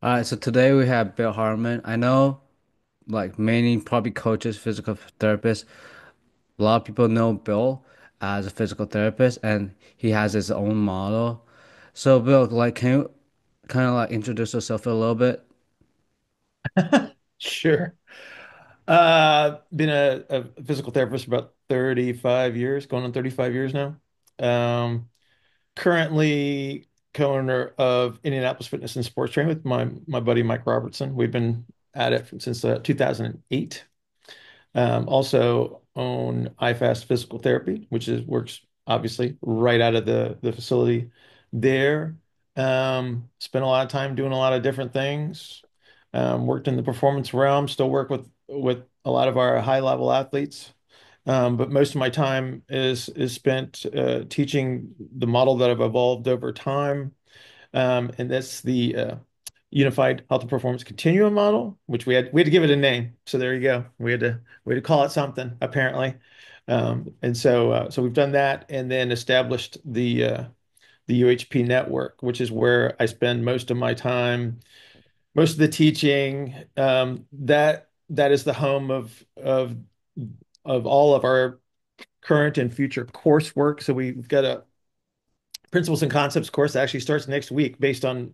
All right, so today we have Bill Hartman. I know, like many probably coaches, physical therapists. A lot of people know Bill as a physical therapist, and he has his own model. So, Bill, like, can you kind of like introduce yourself a little bit? Sure. Been a physical therapist for about 35 years, going on 35 years now. Um, Currently co-owner of Indianapolis Fitness and Sports Training with my buddy Mike Robertson. We've been at it since 2008. Also own iFast Physical Therapy, which is works obviously right out of the facility there. Spent a lot of time doing a lot of different things. Worked in the performance realm, still work with a lot of our high level athletes. But most of my time is spent teaching the model that I've evolved over time, and that's the Unified Health and Performance Continuum model, which we had to give it a name. So there you go. We had to call it something apparently, and so we've done that, and then established the UHP network, which is where I spend most of my time, most of the teaching. That is the home of all of our current and future coursework. So we've got a principles and concepts course that actually starts next week based on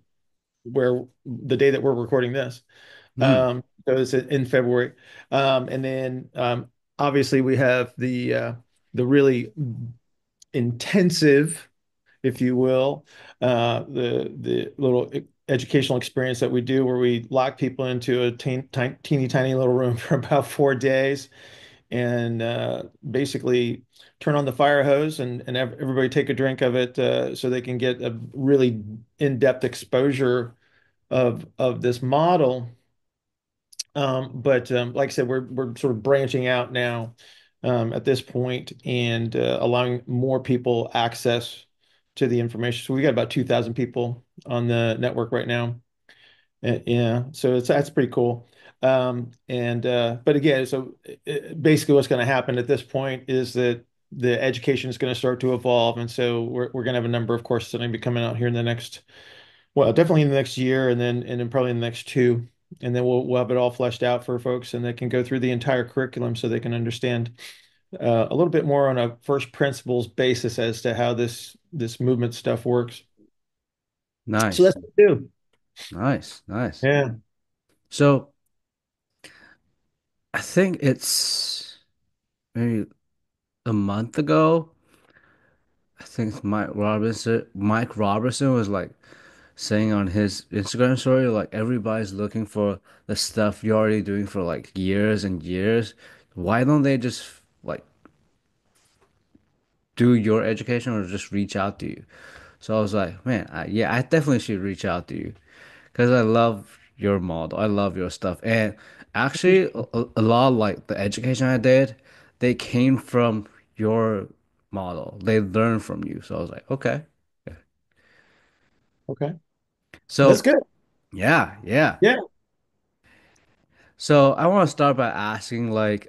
where the day that we're recording this. Hmm. So it's in February. And then obviously we have the really intensive, if you will, the little educational experience that we do where we lock people into a teeny tiny little room for about 4 days and basically turn on the fire hose and have everybody take a drink of it so they can get a really in-depth exposure of this model. But like I said, we're sort of branching out now at this point and allowing more people access to the information. So we got about 2,000 people on the network right now. Yeah, so that's pretty cool. And but again, so basically, what's going to happen at this point is that the education is going to start to evolve, and so we're going to have a number of courses that are going to be coming out here in the next, well, definitely in the next year, and then probably in the next two, and then we'll have it all fleshed out for folks, and they can go through the entire curriculum so they can understand a little bit more on a first principles basis as to how this movement stuff works. So Nice, that's what we do. nice, nice. Yeah. So, I think it's maybe a month ago. I think Mike Robertson was like saying on his Instagram story, like everybody's looking for the stuff you're already doing for like years and years. Why don't they just like do your education or just reach out to you? So I was like, man, yeah, I definitely should reach out to you because I love your model. I love your stuff. And actually, a lot of like the education I did, they came from your model. They learned from you. So I was like, okay. Yeah. Okay. That's So good. yeah, yeah. Yeah. So I want to start by asking like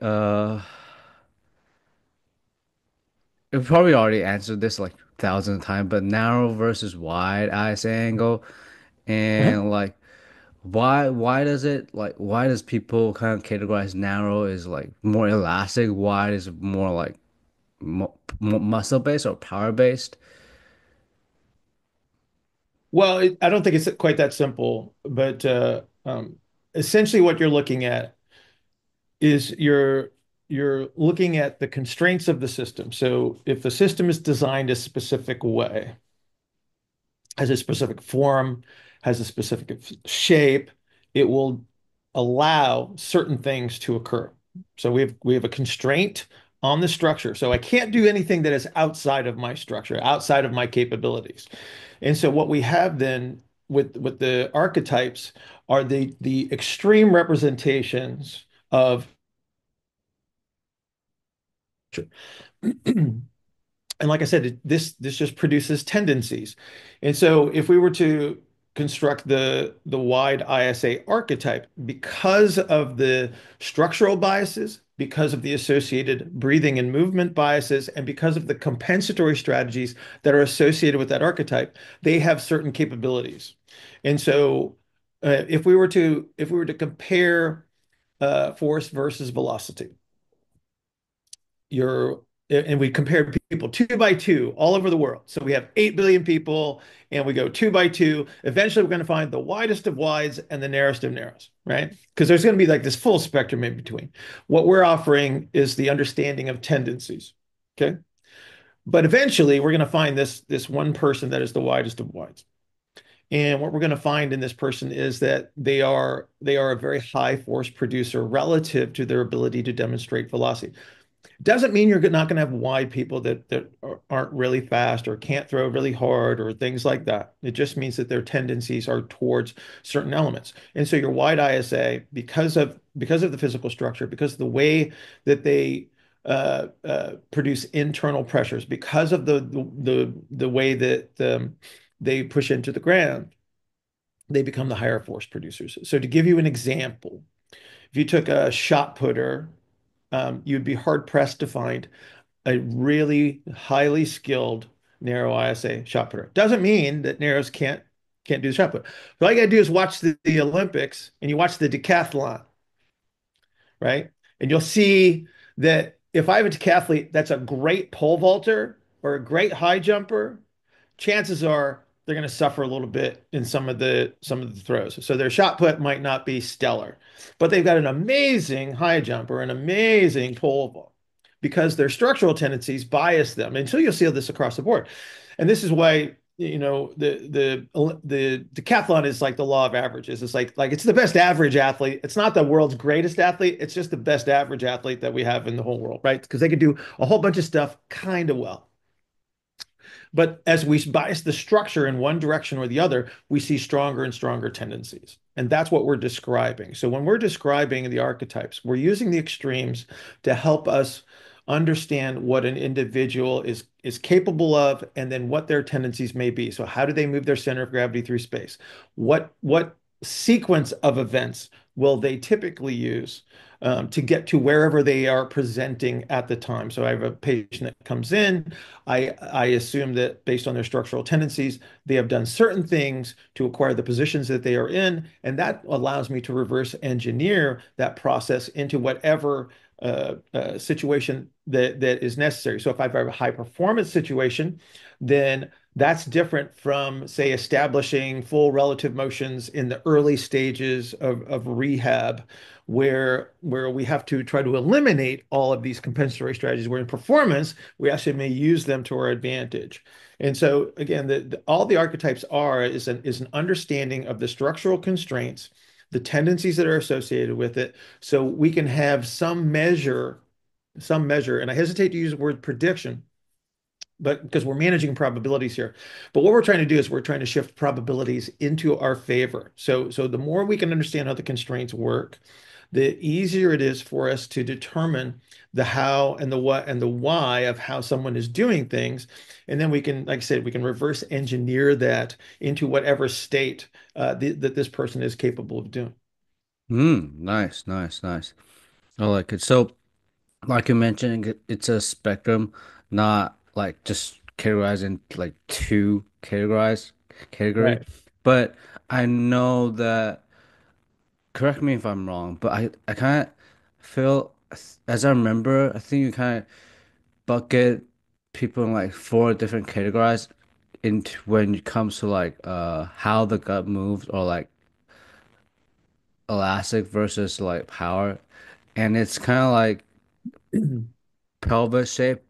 you probably already answered this like thousands of times, but narrow versus wide IS angle Uh-huh. and like why does people kind of categorize narrow as like more elastic, wide is more like mo muscle based or power based? Well, I don't think it's quite that simple, but essentially what you're looking at is you're looking at the constraints of the system. So if the system is designed a specific way, has a specific form, has a specific shape, it will allow certain things to occur. So we have a constraint on the structure. So I can't do anything that is outside of my structure, outside of my capabilities. And so what we have then with the archetypes are the extreme representations of and like I said, this just produces tendencies. And so if we were to construct the wide ISA archetype, because of the structural biases, because of the associated breathing and movement biases, and because of the compensatory strategies that are associated with that archetype, they have certain capabilities. And so if we were to compare force versus velocity, you're and we compared people two by two all over the world. So we have 8 billion people and we go two by two. Eventually, we're going to find the widest of wides and the narrowest of narrows, right? Because there's going to be like this full spectrum in between. What we're offering is the understanding of tendencies. Okay. But eventually, we're going to find this one person that is the widest of wides. And what we're going to find in this person is that they are a very high force producer relative to their ability to demonstrate velocity. Doesn't mean you're not going to have wide people that aren't really fast or can't throw really hard or things like that. It just means that their tendencies are towards certain elements. And so your wide ISA, because of the physical structure, because of the way that they produce internal pressures, because of the way that they push into the ground, they become the higher force producers. So to give you an example, if you took a shot putter, you'd be hard pressed to find a really highly skilled narrow ISA shot putter. Doesn't mean that narrows can't do the shot put. But all you gotta do is watch the Olympics and you watch the decathlon, right? And you'll see that if I have a decathlete that's a great pole vaulter or a great high jumper, chances are they're going to suffer a little bit in some of the throws. So their shot put might not be stellar, but they've got an amazing high jump or an amazing pole vault because their structural tendencies bias them. And so you'll see this across the board. And this is why, the decathlon is like the law of averages. It's like it's the best average athlete. It's not the world's greatest athlete. It's just the best average athlete that we have in the whole world, right? Because they can do a whole bunch of stuff kind of well. But as we bias the structure in one direction or the other, we see stronger and stronger tendencies. And that's what we're describing. So when we're describing the archetypes, we're using the extremes to help us understand what an individual is capable of and then what their tendencies may be. So how do they move their center of gravity through space? What sequence of events will they typically use to get to wherever they are presenting at the time? So I have a patient that comes in. I assume that based on their structural tendencies, they have done certain things to acquire the positions that they are in, and that allows me to reverse engineer that process into whatever situation that is necessary. So if I have a high performance situation, then that's different from, say, establishing full relative motions in the early stages of rehab, where we have to try to eliminate all of these compensatory strategies. Where in performance, we actually may use them to our advantage. And so again, all the archetypes is an understanding of the structural constraints, the tendencies that are associated with it, so we can have some measure, and I hesitate to use the word prediction, but because we're managing probabilities here. But what we're trying to do is we're trying to shift probabilities into our favor. So the more we can understand how the constraints work, the easier it is for us to determine the how and the what and the why of how someone is doing things. And then we can, like I said, we can reverse engineer that into whatever state that this person is capable of doing. Nice, nice, nice. I like it. So, like you mentioned, it's a spectrum, not like just categorized in like two category. Right. But I know that, correct me if I'm wrong, but I kind of feel, as I remember, I think you kind of bucket people in like four different categories into when it comes to like how the gut moves or like elastic versus like power. And it's kind of like pelvis shape.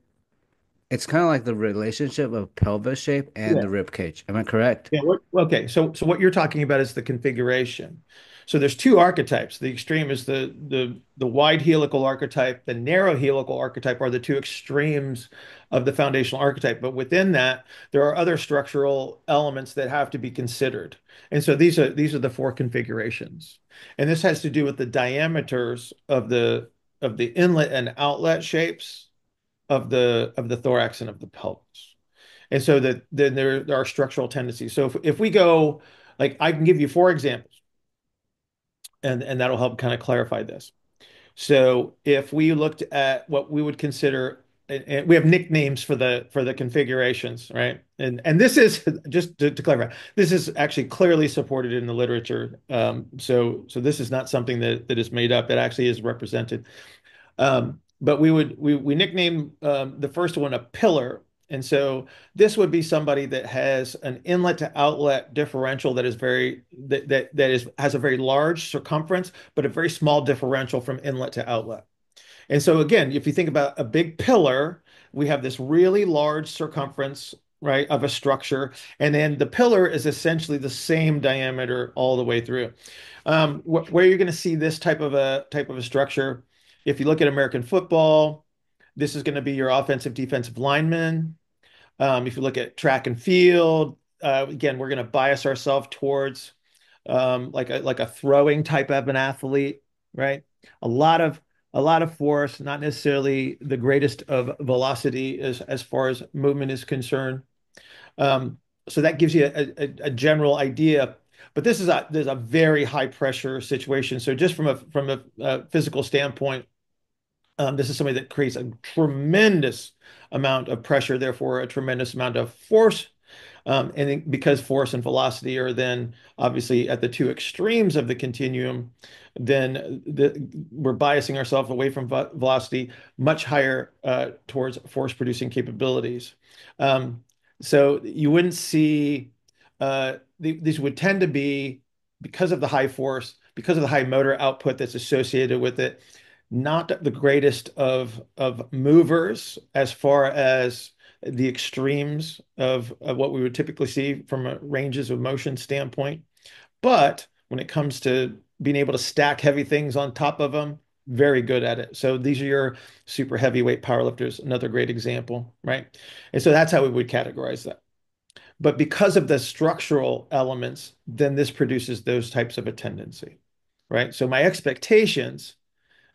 It's kind of like the relationship of pelvis shape and Yeah. the rib cage. Am I correct? Yeah. Okay. So what you're talking about is the configuration. So there's two archetypes. The extreme is the wide helical archetype. The narrow helical archetype are the two extremes of the foundational archetype. But within that, there are other structural elements that have to be considered. And so these are the four configurations. And this has to do with the diameters of the inlet and outlet shapes of the thorax and of the pelvis. And so that then there are structural tendencies. So if we go, like I can give you four examples, and that'll help kind of clarify this. So if we looked at what we would consider and we have nicknames for the configurations, right? And this is just to clarify, this is actually clearly supported in the literature. So this is not something that is made up. It actually is represented. But we nickname the first one a pillar. And so this would be somebody that has an inlet to outlet differential that is very that is has a very large circumference, but a very small differential from inlet to outlet. And so again, if you think about a big pillar, we have this really large circumference, right, of a structure, and then the pillar is essentially the same diameter all the way through. Where you're going to see this type of a structure, if you look at American football, this is going to be your offensive defensive lineman. If you look at track and field, again, we're going to bias ourselves towards like a throwing type of an athlete, right? A lot of a lot of force, not necessarily the greatest of velocity as far as movement is concerned. Um, so that gives you a general idea. But there's a very high pressure situation. So just from a physical standpoint, this is somebody that creates a tremendous amount of pressure, therefore a tremendous amount of force. And because force and velocity are then obviously at the two extremes of the continuum, then we're biasing ourselves away from velocity much higher towards force producing capabilities. Um, so you wouldn't see these would tend to be because of the high force, because of the high motor output that's associated with it, not the greatest of movers as far as the extremes of what we would typically see from a ranges of motion standpoint. But when it comes to being able to stack heavy things on top of them, very good at it. So these are your super heavyweight powerlifters, another great example, right? And so that's how we would categorize that. But because of the structural elements, then this produces those types of a tendency, right? So my expectations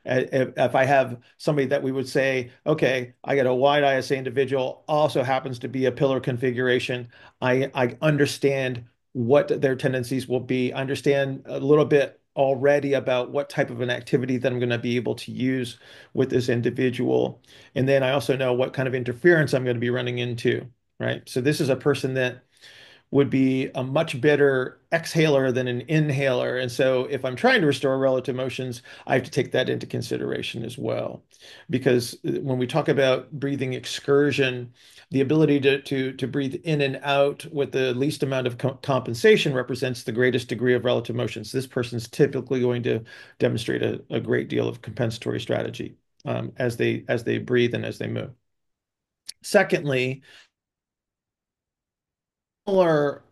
if I have somebody that we would say, okay, I got a wide ISA individual, also happens to be a pillar configuration, I understand what their tendencies will be, I understand a little bit already about what type of an activity that I'm going to be able to use with this individual. And then I also know what kind of interference I'm going to be running into, right? So this is a person that would be a much better exhaler than an inhaler. And so if I'm trying to restore relative motions, I have to take that into consideration as well. Because when we talk about breathing excursion, the ability to breathe in and out with the least amount of compensation represents the greatest degree of relative motions. This person's typically going to demonstrate a great deal of compensatory strategy as they breathe and as they move. Secondly, similar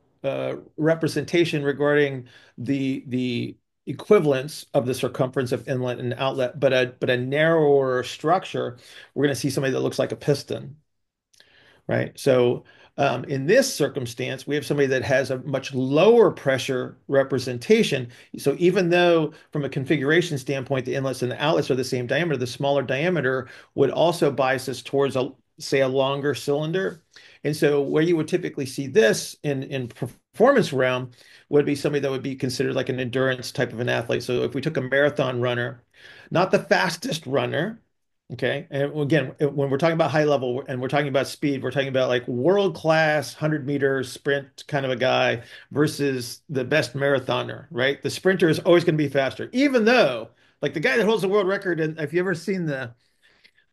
representation regarding the equivalence of the circumference of inlet and outlet, but a narrower structure, we're going to see somebody that looks like a piston, right? So in this circumstance, we have somebody that has a much lower pressure representation. So even though from a configuration standpoint, the inlets and the outlets are the same diameter, the smaller diameter would also bias us towards say a longer cylinder. And so where you would typically see this in performance realm would be somebody that would be considered like an endurance type of an athlete. So if we took a marathon runner, not the fastest runner, okay. And again, when we're talking about high level and we're talking about speed, we're talking about like world class 100-meter sprint kind of a guy versus the best marathoner, right? The sprinter is always going to be faster, even though like the guy that holds the world record. And if you ever seen the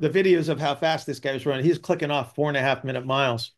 videos of how fast this guy was running, he's clicking off 4.5 minute miles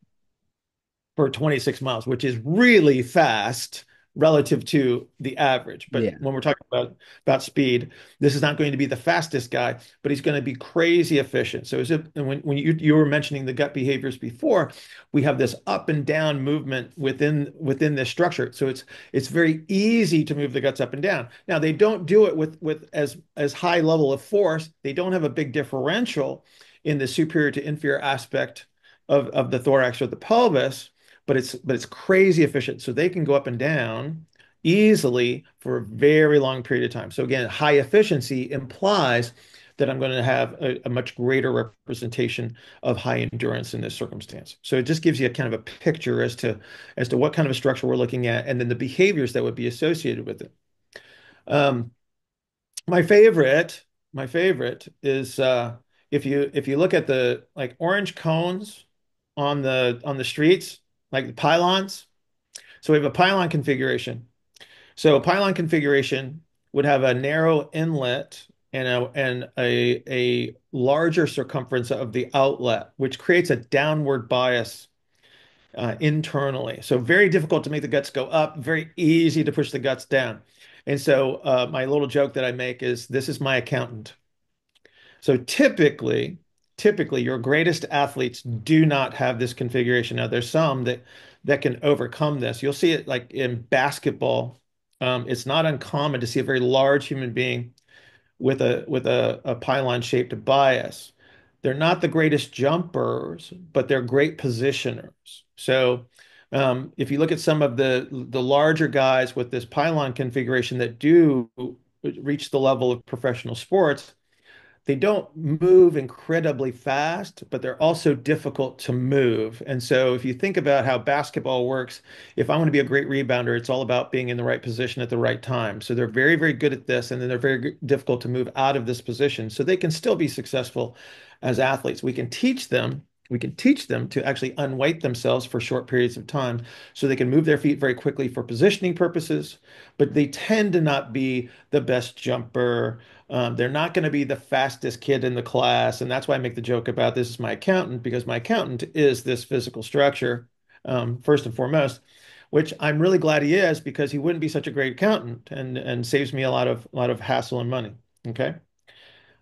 for 26 miles, which is really fast relative to the average. But Yeah. when we're talking about speed, this is not going to be the fastest guy, but he's going to be crazy efficient. So when you were mentioning the gut behaviors before, we have this up and down movement within this structure. So it's very easy to move the guts up and down. Now they don't do it with as high level of force. They don't have a big differential in the superior to inferior aspect of the thorax or the pelvis, but it's crazy efficient. So they can go up and down easily for a very long period of time. So again, high efficiency implies that I'm going to have a much greater representation of high endurance in this circumstance. So it just gives you a kind of a picture as to what kind of a structure we're looking at, and then the behaviors that would be associated with it. Um, my favorite is if you look at the like orange cones on the streets, like the pylons. So we have a pylon configuration. So a pylon configuration would have a narrow inlet and a larger circumference of the outlet, which creates a downward bias internally. So very difficult to make the guts go up, very easy to push the guts down. And so my little joke that I make is this is my accountant. So typically your greatest athletes do not have this configuration. Now there's some that can overcome this. You'll see it like in basketball. It's not uncommon to see a very large human being with a pylon shaped bias. They're not the greatest jumpers, but they're great positioners. So if you look at some of the larger guys with this pylon configuration that do reach the level of professional sports, they don't move incredibly fast, but they're also difficult to move. And so if you think about how basketball works, if I want to be a great rebounder, it's all about being in the right position at the right time. So they're very, very good at this, and then they're very difficult to move out of this position. So they can still be successful as athletes. We can teach them to actually unweight themselves for short periods of time so they can move their feet very quickly for positioning purposes, but they tend to not be the best jumper. They're not going to be the fastest kid in the class. And that's why I make the joke about this is my accountant, because my accountant is this physical structure, first and foremost, which I'm really glad he is because he wouldn't be such a great accountant and saves me a lot of hassle and money. Okay.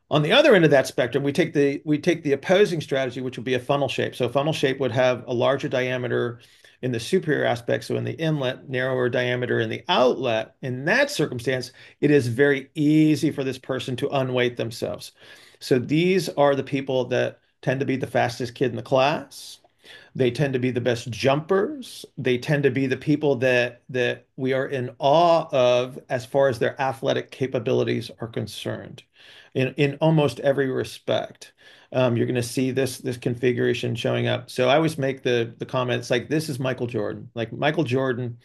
On the other end of that spectrum, we take the opposing strategy, which would be a funnel shape. So a funnel shape would have a larger diameter in the superior aspect, so in the inlet, narrower diameter in the outlet. In that circumstance, it is very easy for this person to unweight themselves. So these are the people that tend to be the fastest kid in the class. They tend to be the best jumpers. They tend to be the people that we are in awe of as far as their athletic capabilities are concerned, in almost every respect. You're going to see this configuration showing up. So I always make the comments like this is Michael Jordan. Like Michael Jordan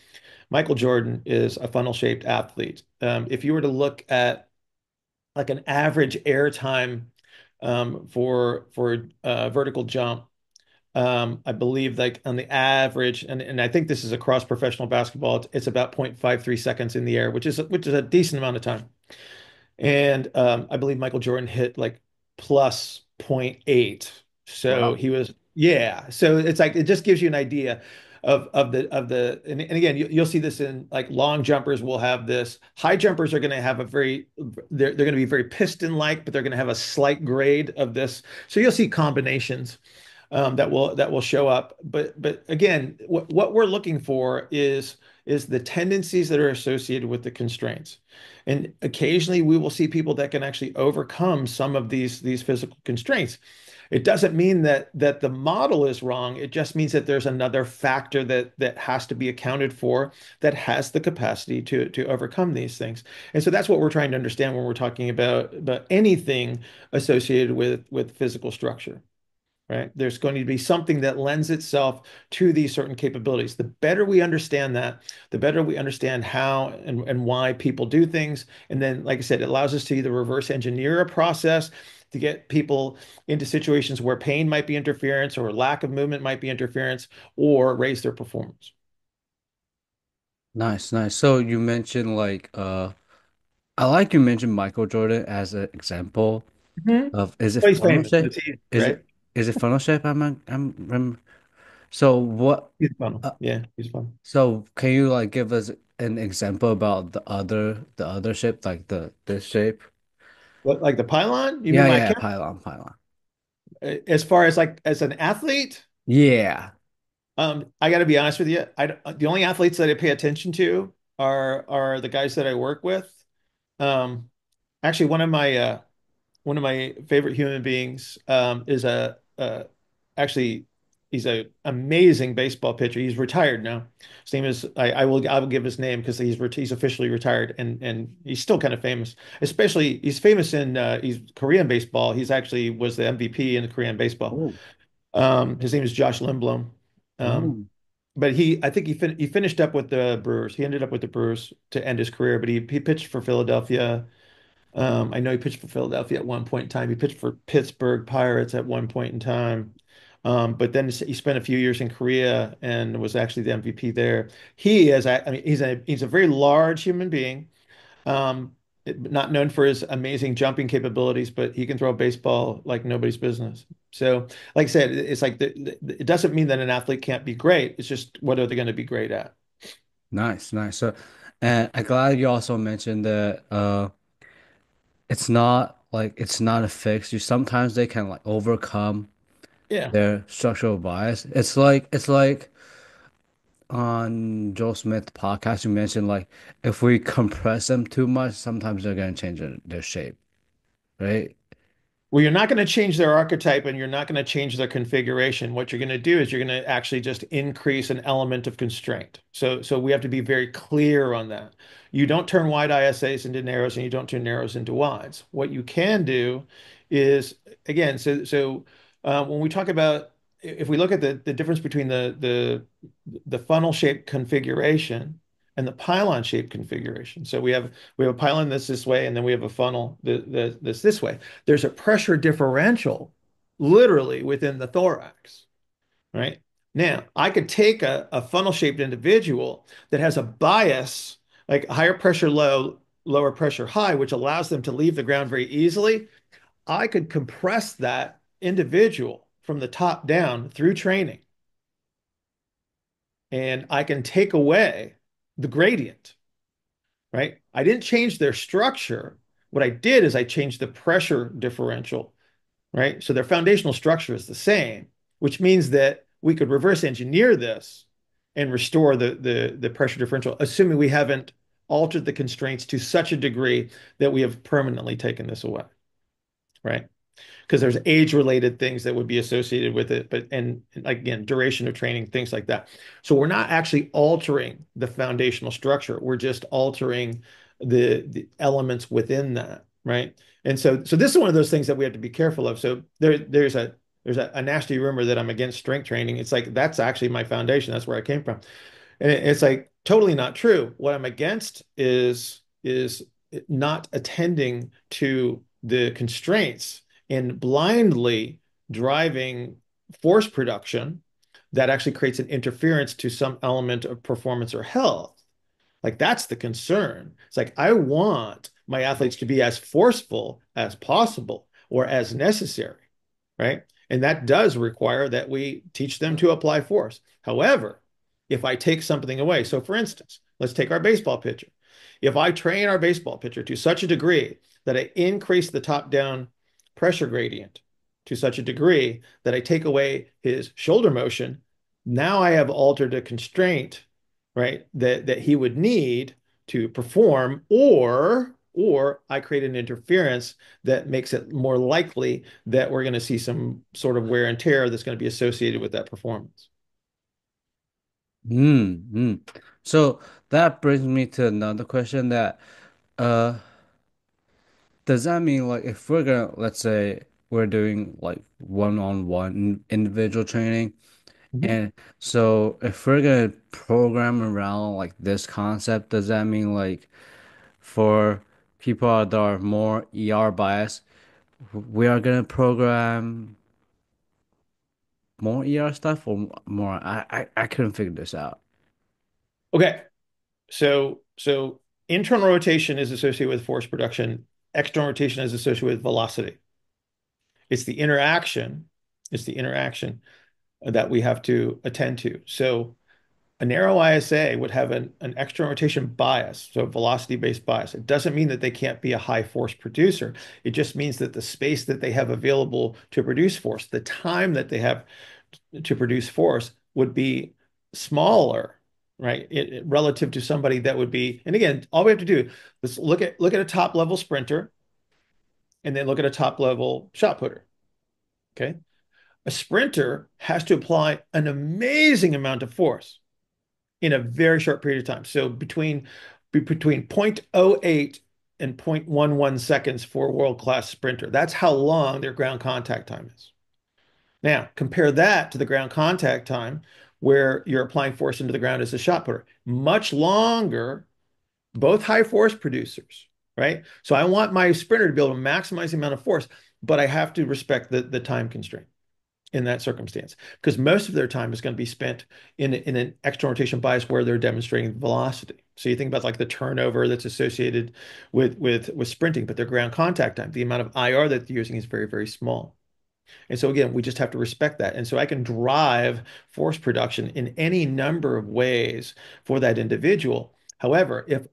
is a funnel shaped athlete. If you were to look at like an average air time for vertical jump, I believe like on the average, and I think this is across professional basketball, it's about 0.53 seconds in the air, which is a decent amount of time. And I believe Michael Jordan hit like plus zero point 0.8. So Wow. he was, yeah. So it's like it just gives you an idea of the and again you'll see this in like long jumpers will have this. High jumpers are going to have a very they're going to be very piston like, but they're going to have a slight grade of this. So you'll see combinations that will show up. But again, what we're looking for is the tendencies that are associated with the constraints. And occasionally we will see people that can actually overcome some of these physical constraints. It doesn't mean that the model is wrong. It just means that there's another factor that has to be accounted for that has the capacity to overcome these things. And so that's what we're trying to understand when we're talking about anything associated with physical structure, right? There's going to be something that lends itself to these certain capabilities. The better we understand that, the better we understand how and why people do things. And then, like I said, it allows us to either reverse engineer a process to get people into situations where pain might be interference or lack of movement might be interference or raise their performance. Nice, nice. So you mentioned like I like you mentioned Michael Jordan as an example Mhm. of is it Well, he's funnel famous. shape? That's easy, Is right? it is it funnel shape? I'm rem so what He's fun. uh, Yeah, he's fun. so can you like give us an example about the other shape, like the this shape? Like the pylon, you mean Yeah, my yeah, yeah, account? pylon, pylon. As far as like as an athlete, Yeah. I got to be honest with you. The only athletes that I pay attention to are the guys that I work with. Um, actually, one of my favorite human beings is actually he's a amazing baseball pitcher. He's retired now. His name is I will give his name because he's officially retired and he's still kind of famous. Especially he's famous in he's Korean baseball. He's actually was the MVP in Korean baseball. Oh, His name is Josh Lindblom. Um, oh. but I think he finished up with the Brewers. He ended up with the Brewers to end his career, but he pitched for Philadelphia. I know he pitched for Philadelphia at one point in time. He pitched for Pittsburgh Pirates at one point in time. But then he spent a few years in Korea and was actually the MVP there. He is, I mean, he's a very large human being. Um, Not known for his amazing jumping capabilities, but he can throw a baseball like nobody's business. So, like I said, it's like it doesn't mean that an athlete can't be great. It's just what are they going to be great at? Nice, nice. So, and I'm glad you also mentioned that it's not like it's not a fix. You sometimes they can like overcome Yeah. their structural bias. It's like on Joe Smith podcast you mentioned like if we compress them too much, sometimes they're gonna change their shape, right? Well, you're not going to change their archetype and you're not going to change their configuration. What you're going to do is you're going to actually just increase an element of constraint. So we have to be very clear on that. You don't turn wide ISAs into narrows and you don't turn narrows into wides. What you can do is, again, when we talk about, if we look at the difference between the funnel shape configuration and the pylon shape configuration. So we have a pylon that's this way, and then we have a funnel that's this way. There's a pressure differential literally within the thorax, right? Now, I could take a funnel-shaped individual that has a bias, like higher pressure low, lower pressure high, which allows them to leave the ground very easily. I could compress that individual from the top down through training, and I can take away the gradient, right? I didn't change their structure. What I did is I changed the pressure differential, right? So their foundational structure is the same, which means that we could reverse engineer this and restore the pressure differential, assuming we haven't altered the constraints to such a degree that we have permanently taken this away, right? Because there's age-related things that would be associated with it, but and again, duration of training, things like that. So we're not actually altering the foundational structure. We're just altering the elements within that, right? And so this is one of those things that we have to be careful of. So there's a nasty rumor that I'm against strength training. It's like that's actually my foundation. That's where I came from. And it's like totally not true. What I'm against is not attending to the constraints and blindly driving force production that actually creates an interference to some element of performance or health. Like that's the concern. It's like I want my athletes to be as forceful as possible or as necessary, right? And that does require that we teach them to apply force. However, if I take something away, so for instance, let's take our baseball pitcher. If I train our baseball pitcher to such a degree that I increase the top-down pressure gradient to such a degree that I take away his shoulder motion, now I have altered a constraint, right, that he would need to perform, or I create an interference that makes it more likely that we're going to see some sort of wear and tear that's going to be associated with that performance. Mm. So that brings me to another question that uh does that mean like if we're gonna let's say we're doing like one-on-one individual training Mhm. and so if we're gonna program around like this concept, does that mean like for people that are more ER biased, we are gonna program more ER stuff or more? I couldn't figure this out. Okay, so internal rotation is associated with force production. External rotation is associated with velocity. It's the interaction, it's the interaction that we have to attend to. So a narrow ISA would have an external rotation bias, so velocity-based bias. It doesn't mean that they can't be a high force producer. It just means that the space that they have available to produce force, the time that they have to produce force would be smaller, right? Relative to somebody that would be, and again, all we have to do is look at a top level sprinter and then look at a top level shot putter. Okay. A sprinter has to apply an amazing amount of force in a very short period of time. So between zero point zero 0.08 and 0.11 seconds for a world-class sprinter. That's how long their ground contact time is. Now, compare that to the ground contact time where you're applying force into the ground as a shot putter. Much longer, both high force producers, right? So I want my sprinter to be able to maximize the amount of force, but I have to respect the time constraint in that circumstance because most of their time is going to be spent in an external rotation bias where they're demonstrating velocity. So you think about like the turnover that's associated with sprinting, but their ground contact time, the amount of IR that they're using is very, very small. And so again, we just have to respect that. And so I can drive force production in any number of ways for that individual. However, if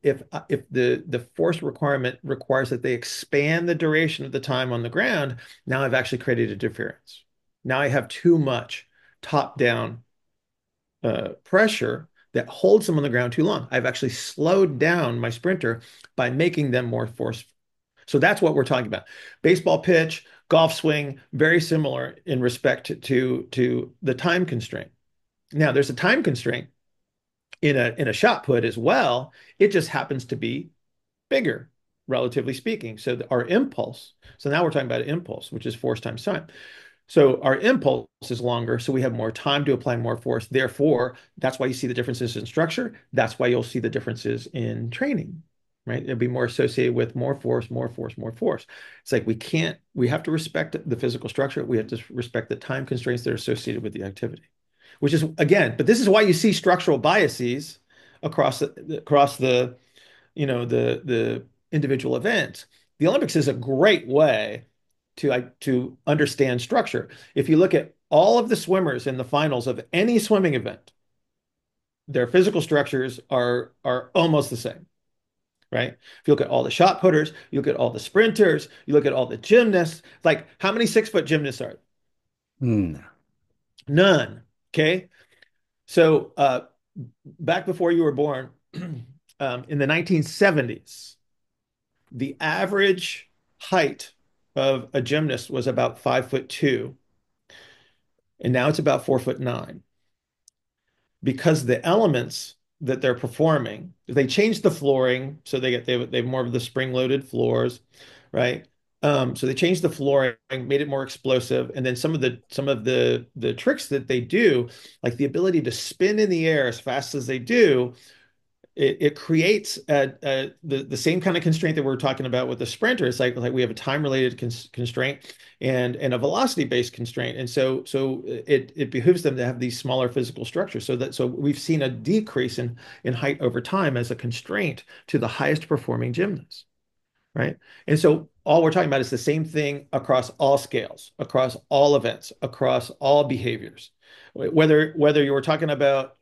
the force requirement requires that they expand the duration of the time on the ground, now I've actually created interference. Now I have too much top-down pressure that holds them on the ground too long. I've actually slowed down my sprinter by making them more force. So that's what we're talking about. Baseball pitch, golf swing, very similar in respect to the time constraint. Now, there's a time constraint in a shot put as well. It just happens to be bigger, relatively speaking. So our impulse. So now we're talking about impulse, which is force times time. So our impulse is longer, so we have more time to apply more force. Therefore, that's why you see the differences in structure. That's why you'll see the differences in training, right? It'll be more associated with more force, more force, more force. It's like we have to respect the physical structure. We have to respect the time constraints that are associated with the activity, which is again, but this is why you see structural biases across the the individual event. The Olympics is a great way to understand structure. If you look at all of the swimmers in the finals of any swimming event, their physical structures are almost the same, right? If you look at all the shot putters, you look at all the sprinters, you look at all the gymnasts, like how many 6 foot gymnasts are there? Hmm. None. Okay. So back before you were born, in the 1970s, the average height of a gymnast was about 5'2", and now it's about 4'9", because the elements that they're performing, they changed the flooring, so they have more of the spring-loaded floors, right? So they changed the flooring, made it more explosive, and then some of the tricks that they do, like the ability to spin in the air as fast as they do, it creates the same kind of constraint that we're talking about with the sprinter. It's like we have a time-related constraint and a velocity-based constraint, and so it behooves them to have these smaller physical structures. So we've seen a decrease in height over time as a constraint to the highest performing gymnasts, right? And so all we're talking about is the same thing across all scales, across all events, across all behaviors. Whether you were talking about,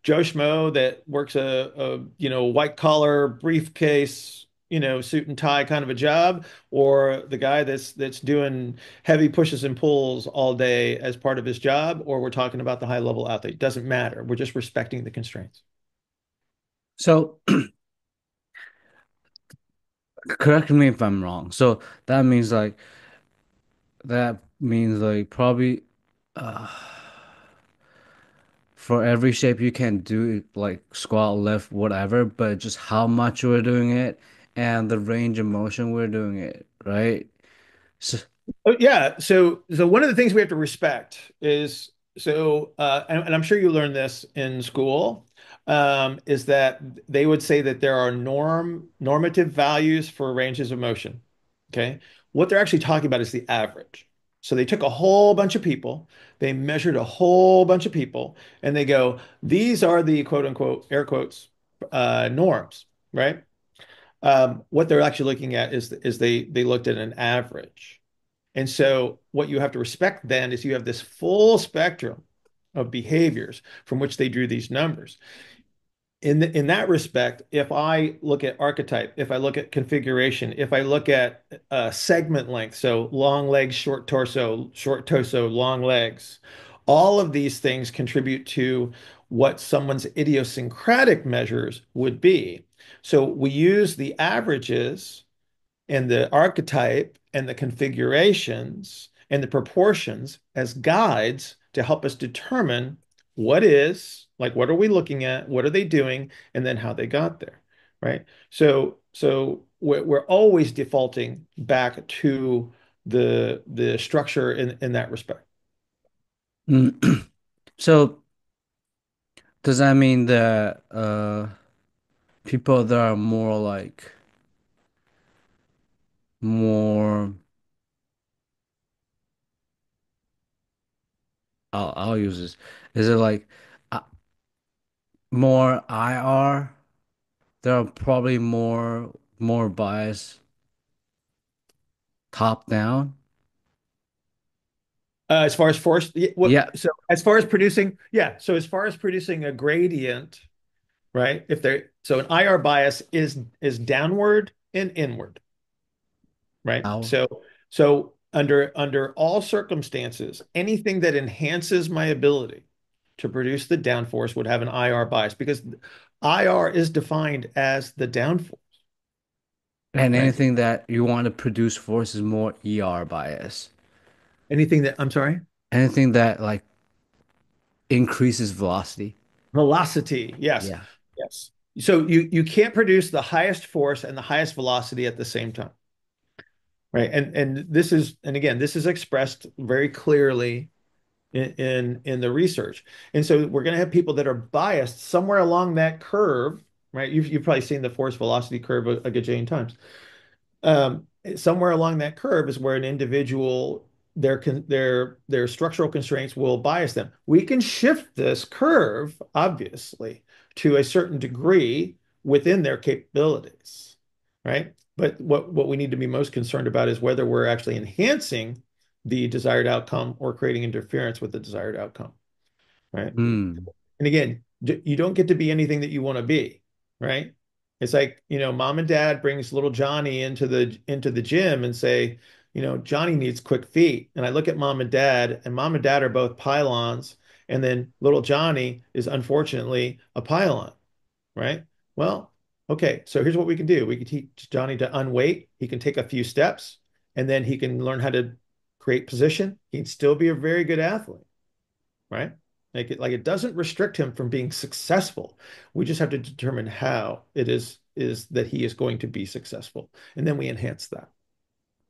Joe Schmo that works a white collar briefcase, suit and tie kind of a job, or the guy that's doing heavy pushes and pulls all day as part of his job, or we're talking about the high level athlete. Doesn't matter. We're just respecting the constraints. So correct me if I'm wrong. So that means like probably uh, for every shape you can do it, like squat, lift, whatever, but just how much we're doing it and the range of motion we're doing it, right? So, Oh, yeah. So one of the things we have to respect is and I'm sure you learned this in school, is that they would say that there are normative values for ranges of motion. Okay. What they're actually talking about is the average. So they took a whole bunch of people, they measured a whole bunch of people, and they go, these are the quote unquote, air quotes, norms, right? What they're actually looking at is they looked at an average. And so what you have to respect then is you have this full spectrum of behaviors from which they drew these numbers. In that respect, if I look at archetype, if I look at configuration, if I look at segment length, so long legs, short torso, long legs, all of these things contribute to what someone's idiosyncratic measures would be. So we use the averages and the archetype and the configurations and the proportions as guides to help us determine what are we looking at, what are they doing, and then how they got there, right? So we're always defaulting back to the structure in that respect. so does that mean that people that are more like more, I'll use this. Is it like uh, more IR? There are probably more bias top down. As far as force, what, Yeah. so as far as producing, yeah. So as far as producing a gradient, right? If there, so an IR bias is downward and inward, right? How? So under all circumstances, anything that enhances my ability to produce the downforce would have an IR bias because IR is defined as the downforce, And right? anything that you want to produce force is more ER bias. Anything that, I'm sorry, Anything that like increases velocity. velocity, yes, Yeah. yes. So you can't produce the highest force and the highest velocity at the same time, right? And this is, and again, this is expressed very clearly in the research. And so we're going to have people that are biased somewhere along that curve, right? You've probably seen the force velocity curve a gajillion times. Somewhere along that curve is where an individual their structural constraints will bias them. We can shift this curve, obviously, to a certain degree within their capabilities, right? But what we need to be most concerned about is whether we're actually enhancing the desired outcome or creating interference with the desired outcome, right? Hmm. And again, you don't get to be anything that you want to be, right? It's like, mom and dad brings little Johnny into the gym and say, Johnny needs quick feet. And I look at mom and dad are both pylons, and then little Johnny is unfortunately a pylon, right? Well, okay, so here's what we can do. We can teach Johnny to unweight. He can take a few steps, and then he can learn how to create position. He can still be a very good athlete, right? Like it doesn't restrict him from being successful. We just have to determine how it is that he is going to be successful, and then we enhance that.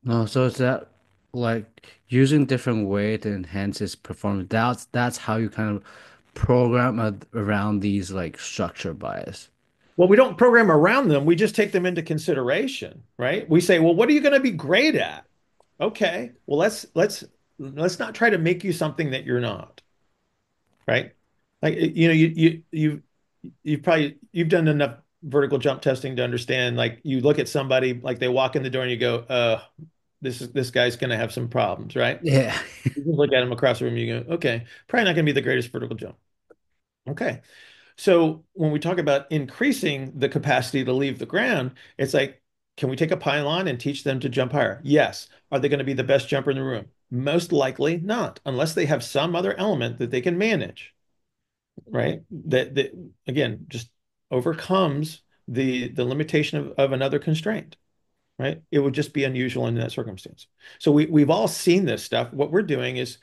No, so it's that like using different way to enhance his performance. That's how you kind of program around these like structure bias. Well, we don't program around them. We just take them into consideration, right? We say, well, what are you going to be great at? Okay, well, let's not try to make you something that you're not, right? Like you've done enough vertical jump testing to understand. Like you look at somebody, like they walk in the door and you go, this guy's going to have some problems, right? Yeah. You can look at him across the room, you go, okay, probably not going to be the greatest vertical jump. Okay. So when we talk about increasing the capacity to leave the ground, it's like, can we take a pylon and teach them to jump higher? Yes. Are they going to be the best jumper in the room? Most likely not, unless they have some other element that they can manage, right? That again just overcomes the limitation of another constraint, right? It would just be unusual in that circumstance. So we've all seen this stuff. What we're doing is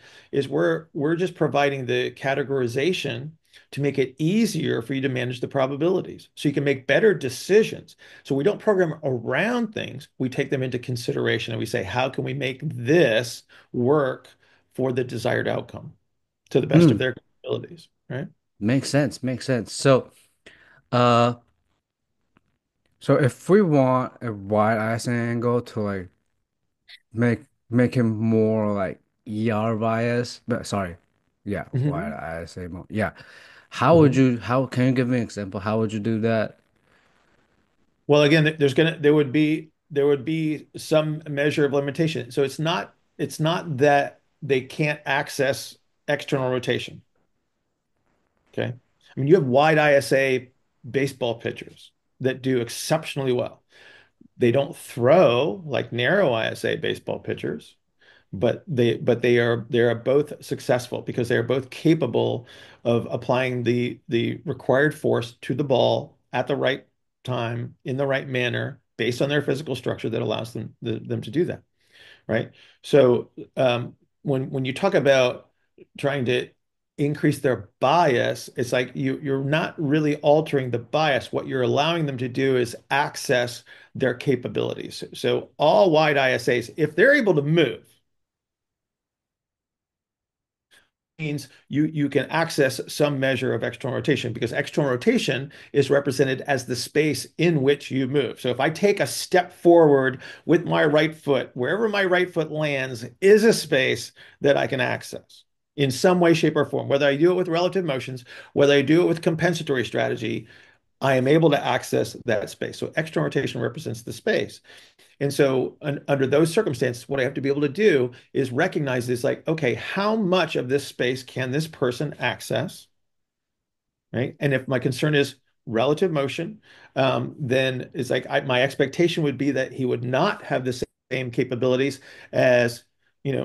we're just providing the categorization to make it easier for you to manage the probabilities so you can make better decisions. So we don't program around things, we take them into consideration and we say, how can we make this work for the desired outcome to the best of Hmm. their capabilities, right? Makes sense. Makes sense. Uh, so if we want a wide ice angle to like make him more like ER bias, but sorry, yeah, wide Mhm. ice more, yeah. Mhm. How can you give me an example? How would you do that? Well, again, there would be some measure of limitation. So it's not that they can't access external rotation. Okay. I mean, you have wide ISA baseball pitchers that do exceptionally well. They don't throw like narrow ISA baseball pitchers, but they are both successful because they are both capable of applying the required force to the ball at the right time in the right manner based on their physical structure that allows them to do that, right? So when you talk about trying to increase their bias, it's like you're not really altering the bias. What you're allowing them to do is access their capabilities. So all wide ISAs, if they're able to move, means you can access some measure of external rotation because external rotation is represented as the space in which you move. So if I take a step forward with my right foot, wherever my right foot lands is a space that I can access in some way, shape, or form. Whether I do it with relative motions, whether I do it with compensatory strategy, I am able to access that space. So external rotation represents the space. And so under those circumstances, what I have to be able to do is recognize this like, okay, how much of this space can this person access? Right. And if my concern is relative motion, then it's like my expectation would be that he would not have the same capabilities as,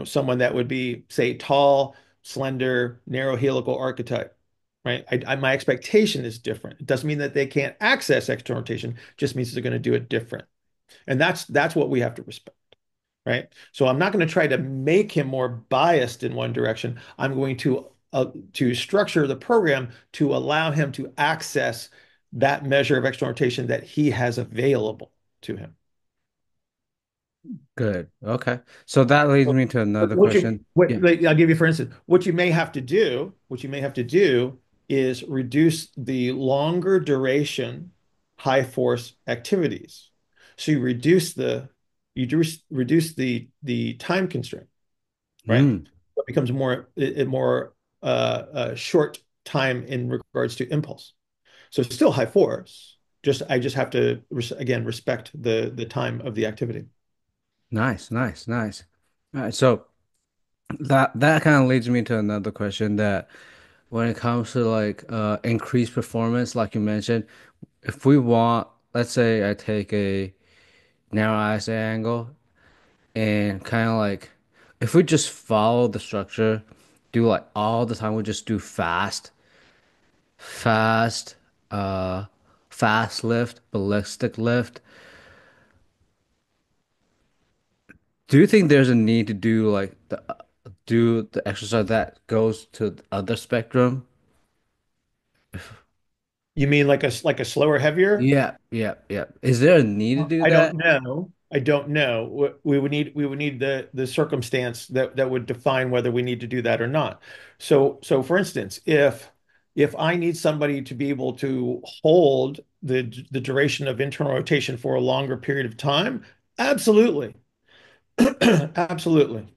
someone that would be, say, tall, slender, narrow helical archetype. Right. My expectation is different. It doesn't mean that they can't access external rotation, just means they're going to do it different. And that's what we have to respect, right? So I'm not going to try to make him more biased in one direction. I'm going to structure the program to allow him to access that measure of external rotation that he has available to him. Good. Okay. So that leads So me to another what you question. what Yeah. like, I'll give you for instance, what you may have to do is reduce the longer duration high force activities. So you reduce the time constraint, right? Mm. It becomes more short time in regards to impulse. So it's still high force. I just have to again respect the time of the activity. Nice, nice, nice. All right. So that kind of leads me to another question that when it comes to like increased performance, like you mentioned, if we want, let's say I take a narrow ISA angle and kind of like if we just follow the structure, do like all the time, we just do fast, uh, fast lift, ballistic lift. Do you think there's a need to do the exercise that goes to the other spectrum? You mean like a slower, heavier? Yeah, yeah, yeah. Is there a need to do I don't that? know. I don't know. We would need the circumstance that would define whether we need to do that or not. So for instance, if I need somebody to be able to hold the duration of internal rotation for a longer period of time, absolutely. Absolutely.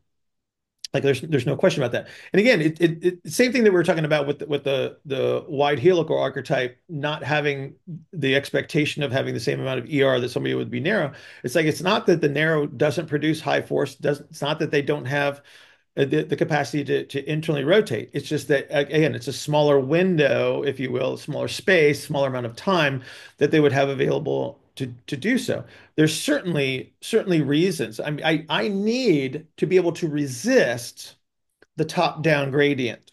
Like there's no question about that. And again, same thing that we were talking about with the wide helical archetype not having the expectation of having the same amount of ER that somebody would be narrow. It's like it's not that the narrow doesn't produce high force, doesn't it's not that they don't have the capacity to internally rotate. It's just that again, it's a smaller window, if you will, smaller space, smaller amount of time that they would have available to do so. There's certainly reasons. I mean, I need to be able to resist the top-down gradient,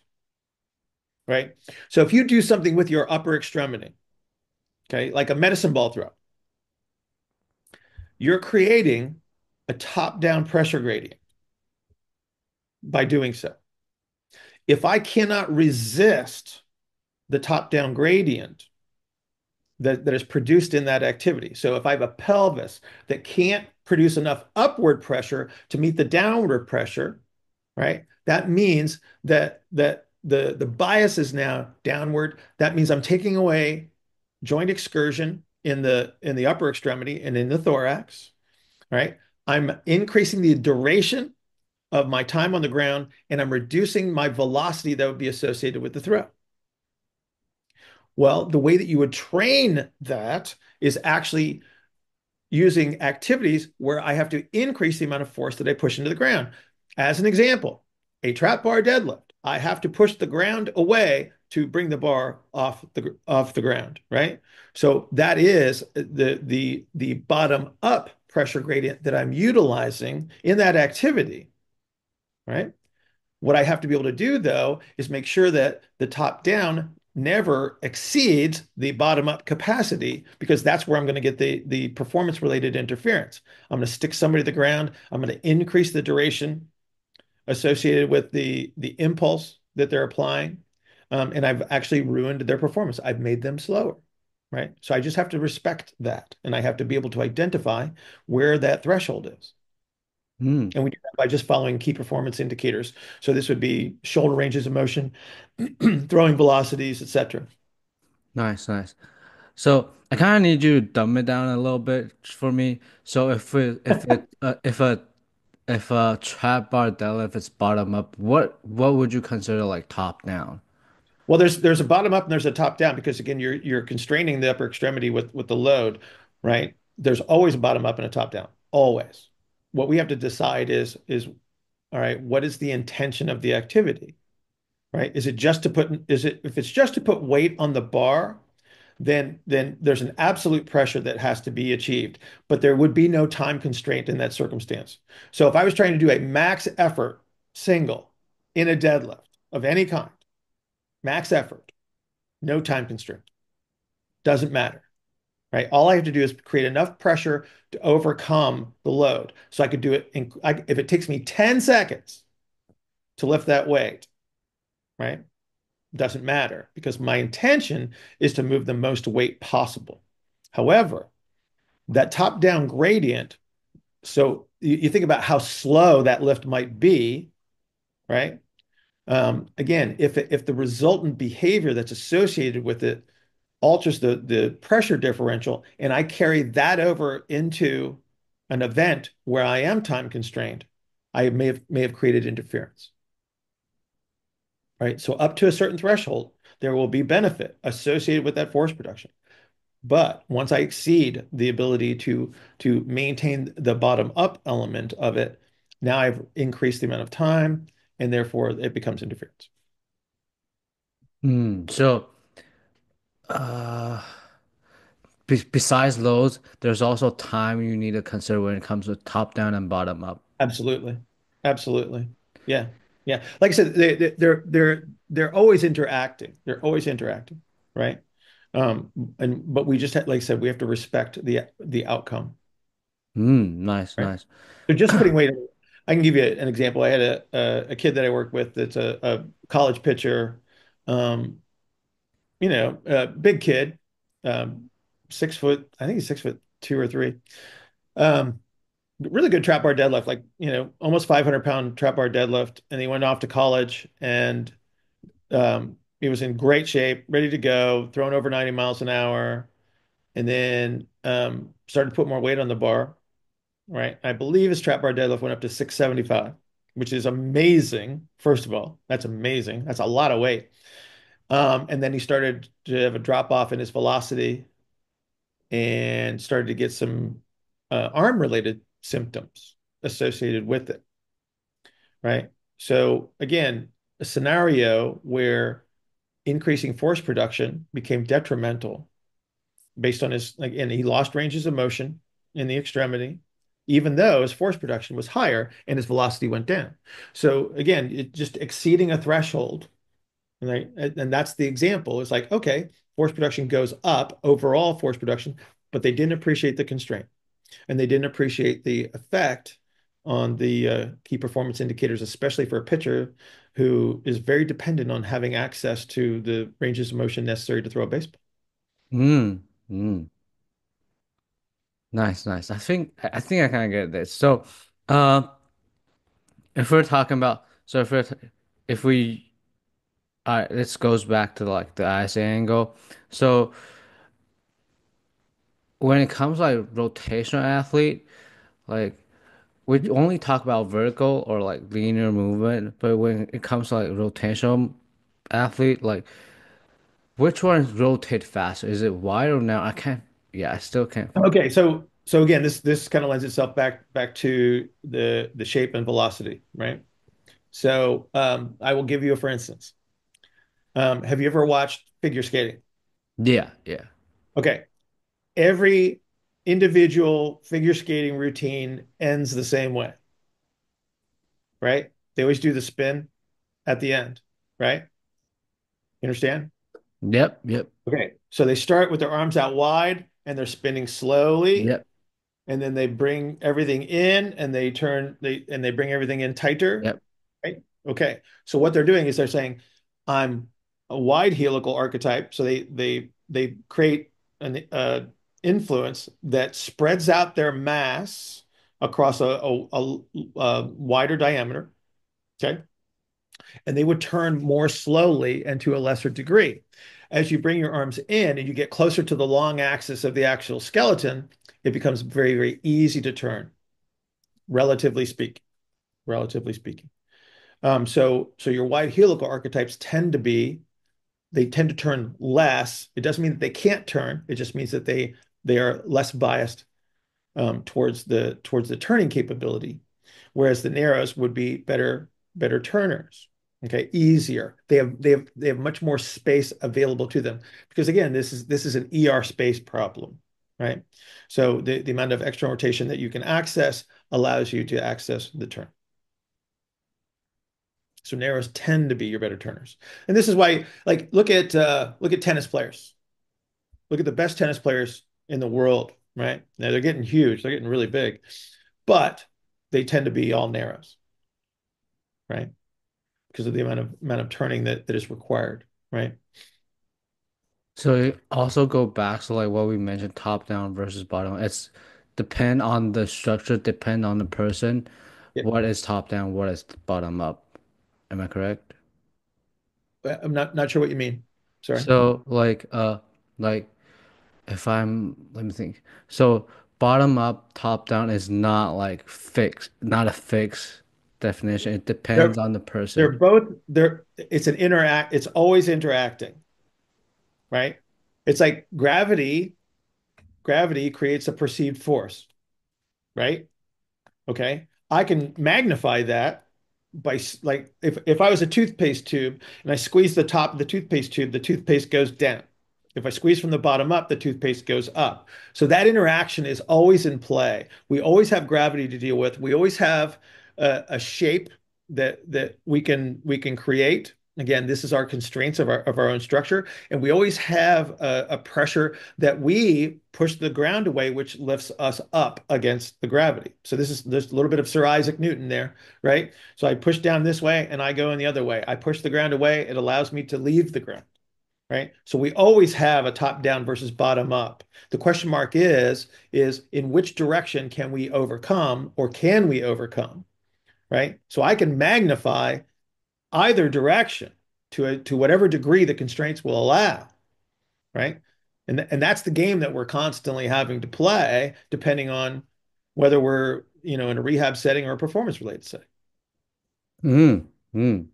right? So if you do something with your upper extremity, okay, like a medicine ball throw, you're creating a top-down pressure gradient by doing so. If I cannot resist the top-down gradient that is produced in that activity. So if I have a pelvis that can't produce enough upward pressure to meet the downward pressure, right? That means that the bias is now downward. That means I'm taking away joint excursion in the upper extremity and in the thorax, right? I'm increasing the duration of my time on the ground and I'm reducing my velocity that would be associated with the throw. Well, the way that you would train that is actually using activities where I have to increase the amount of force that I push into the ground. As an example, a trap bar deadlift, I have to push the ground away to bring the bar off the ground, right? So that is the bottom up pressure gradient that I'm utilizing in that activity, right? What I have to be able to do, though, is make sure that the top down never exceeds the bottom up capacity because that's where I'm going to get the performance related interference. I'm going to stick somebody to the ground. I'm going to increase the duration associated with the impulse that they're applying. And I've actually ruined their performance. I've made them slower, right? So I just have to respect that. And I have to be able to identify where that threshold is. Hmm. And we do that by just following key performance indicators. So this would be shoulder ranges of motion, throwing velocities, etc. Nice, nice. So I kind of need you to dumb it down a little bit for me. So if a trap bar deadlift is bottom up, what would you consider like top down? Well, there's a bottom up and there's a top down because again, you're constraining the upper extremity with the load, right? There's always a bottom up and a top down, always. What we have to decide is all right, what is the intention of the activity, right? Is it just to put is it if it's just to put weight on the bar, then there's an absolute pressure that has to be achieved, but there would be no time constraint in that circumstance. So if I was trying to do a max effort single in a deadlift of any kind, max effort, no time constraint, doesn't matter, right? All I have to do is create enough pressure to overcome the load. So I could do it if it takes me 10 seconds to lift that weight, right? Doesn't matter because my intention is to move the most weight possible. However, that top down gradient, so you think about how slow that lift might be, right? Again, if the resultant behavior that's associated with it alters the pressure differential, and I carry that over into an event where I am time constrained, I may have created interference, right? So up to a certain threshold, there will be benefit associated with that force production. But once I exceed the ability to maintain the bottom up element of it, now I've increased the amount of time, and therefore it becomes interference. Hmm. So uh besides loads, there's also time you need to consider when it comes to top down and bottom up. Absolutely. Absolutely. Yeah. Yeah. Like I said, they're always interacting. They're always interacting, right? But we just like I said, we have to respect the outcome, Hmm. Nice, right? nice. So just putting weight. I can give you an example. I had a kid that I work with that's a college pitcher, um, big kid, um, 6 foot. I think he's 6 foot two or three. Um, really good trap bar deadlift, like, almost 500-pound trap bar deadlift. And he went off to college and he was in great shape, ready to go, throwing over 90 miles an hour, and then started to put more weight on the bar, right? I believe his trap bar deadlift went up to 675, which is amazing. First of all, that's amazing. That's a lot of weight. And then he started to have a drop off in his velocity and started to get some arm related symptoms associated with it, right? So again, a scenario where increasing force production became detrimental based on his, again, he lost ranges of motion in the extremity, even though his force production was higher and his velocity went down. So again, it just exceeding a threshold, right? And that's the example. It's like, okay, force production goes up, overall force production, but they didn't appreciate the constraint and they didn't appreciate the effect on the key performance indicators, especially for a pitcher who is very dependent on having access to the ranges of motion necessary to throw a baseball. Hmm. Hmm. Nice, nice. I think I kind of get this. So, uh, if we're talking about so if we this goes back to like the ISA angle. So when it comes like rotational athlete, like we only talk about vertical or like linear movement, but when it comes to like rotational athlete, like which ones rotate faster? Is it wide or now? I can't. Yeah, I still can't. Okay, so again, this kind of lends itself back to the shape and velocity, right? So I will give you a for instance. Have you ever watched figure skating? Yeah, yeah. Okay, every individual figure skating routine ends the same way, right? They always do the spin at the end, right? You understand? Yep, yep, Okay, so they start with their arms out wide and they're spinning slowly, yep, and then they bring everything in and they bring everything in tighter, yep. right? Okay, so what they're doing is they're saying, I'm a wide helical archetype, so they create an influence that spreads out their mass across a wider diameter. Okay. And they would turn more slowly and to a lesser degree. As you bring your arms in and you get closer to the long axis of the actual skeleton, it becomes very, very easy to turn, relatively speaking. Relatively speaking. So your wide helical archetypes they tend to turn less. It doesn't mean that they can't turn. It just means that they are less biased towards the turning capability, whereas the narrows would be better turners. Okay, easier. They have much more space available to them because again, this is an ER space problem, right? So the amount of external rotation that you can access allows you to access the turn. So narrows tend to be your better turners, and this is why, like, look at tennis players. Look at the best tennis players in the world, right? Now they're getting huge, they're getting really big, but they tend to be all narrows, right? Because of the amount of turning that is required, right? So it also go back to like what we mentioned, top down versus bottom. It's depend on the structure, depend on the person. Yeah. What is top down, what is bottom up? Am I correct? I'm not sure what you mean. Sorry. So like if I'm let me think. So bottom up, top down is not like fixed, not a fixed definition. It depends They're on the they're person. both they're it's an interact, it's always interacting, right? It's like gravity creates a perceived force, right? Okay. I can magnify that by like if I was a toothpaste tube and I squeeze the top of the toothpaste goes down. If I squeeze from the bottom up, the toothpaste goes up. So that interaction is always in play. We always have gravity to deal with. We always have a shape that we can create. Again, this is our constraints of our own structure, and we always have a pressure that we push the ground away, which lifts us up against the gravity. So there's a little bit of Sir Isaac Newton there, right? So I push down this way and I go in the other way. I push the ground away, it allows me to leave the ground, right? So we always have a top down versus bottom up. The question mark is in which direction can we overcome or can we overcome, right? So I can magnify either direction to whatever degree the constraints will allow, right? And that's the game that we're constantly having to play, depending on whether we're, in a rehab setting or a performance related setting. Mm, mm.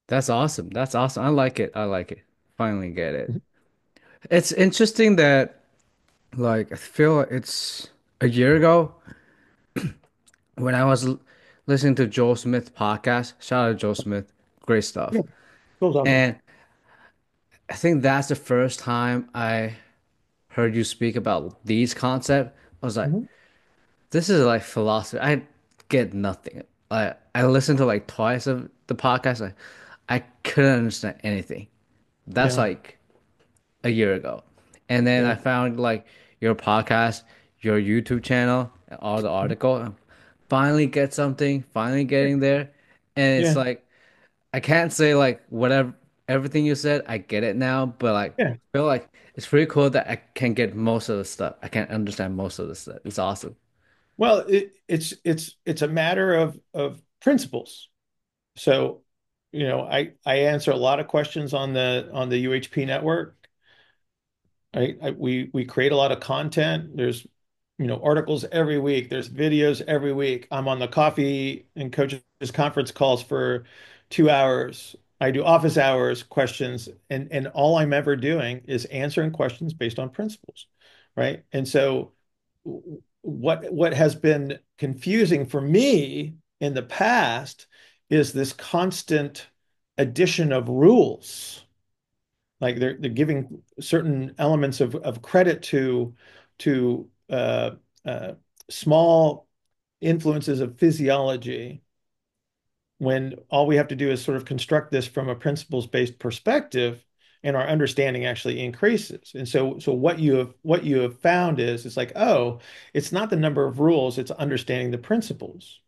That's awesome. That's awesome. I like it. I like it. Finally get it. It's interesting that like I feel like it's a year ago when I was listening to Joel Smith podcast. Shout out to Joel Smith. Great stuff. Yeah, cool talking. And I think that's the first time I heard you speak about these concepts. I was like, Mhm. this is like philosophy. I get nothing. I listened to like twice of the podcast. I couldn't understand anything. That's Yeah, like a year ago. And then yeah, I found like your podcast, your YouTube channel, and all the article. Finally get something, finally getting there. And it's yeah, like I can't say like whatever everything you said, I get it now, but like yeah. I feel like it's pretty cool that I can get most of the stuff. I can understand most of the stuff. It's awesome. Well, it's a matter of principles. So, I answer a lot of questions on the UHP network. We create a lot of content. There's, articles every week. There's videos every week. I'm on the coffee and coaches conference calls for 2 hours. I do office hours questions, and all I'm ever doing is answering questions based on principles, right? And so, what has been confusing for me in the past is this constant addition of rules, like they're giving certain elements of credit to uh, small influences of physiology when all we have to do is sort of construct this from a principles-based perspective, and our understanding actually increases. And so what you have found is it's like, oh, it's not the number of rules, it's understanding the principles.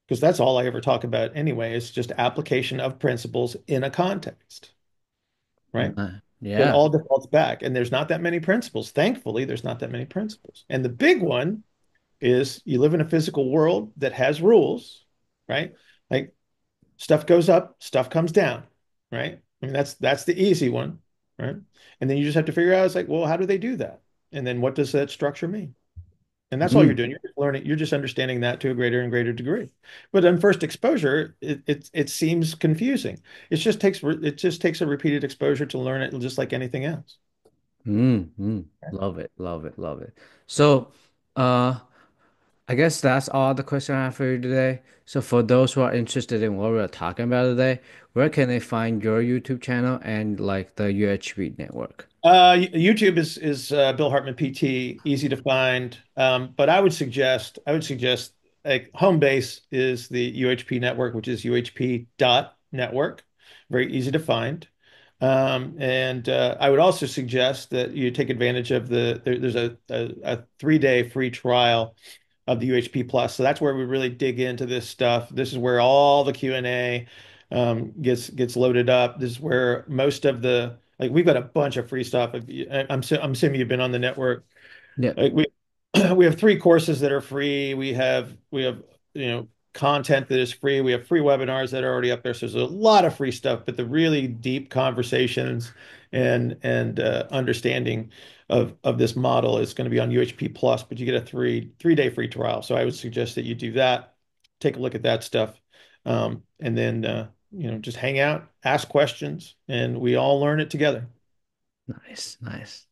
Because that's all I ever talk about anyway, is just application of principles in a context, right? So it Yeah. all defaults back. And there's not that many principles. Thankfully, there's not that many principles. And the big one is you live in a physical world that has rules, right? Like stuff goes up, stuff comes down, right? I mean, that's the easy one, right? And then you just have to figure out, it's like, well, how do they do that? And then what does that structure mean? And that's all you're Mm, doing. You're just learning, you're just understanding that to a greater and greater degree. But on first exposure, it seems confusing. It just takes a repeated exposure to learn it just like anything else. love it, love it, love it. So, uh, I guess that's all the question I have for you today. So for those who are interested in what we're talking about today, where can they find your YouTube channel and like the UHB network? YouTube is Bill Hartman PT, easy to find. But I would suggest like home base is the UHP network, which is UHP dot network, very easy to find. And I would also suggest that you take advantage of there's a 3-day free trial of the UHP Plus. So that's where we really dig into this stuff. This is where all the Q&A gets loaded up. This is where most of the like we've got a bunch of free stuff. I'm assuming you've been on the network. Yeah. Like we we have 3 courses that are free. We have content that is free. We have free webinars that are already up there. So there's a lot of free stuff, but the really deep conversations and understanding of this model is going to be on UHP Plus, but you get a three-day free trial. So I would suggest that you do that. Take a look at that stuff, and then just hang out, ask questions, and we all learn it together. Nice, nice.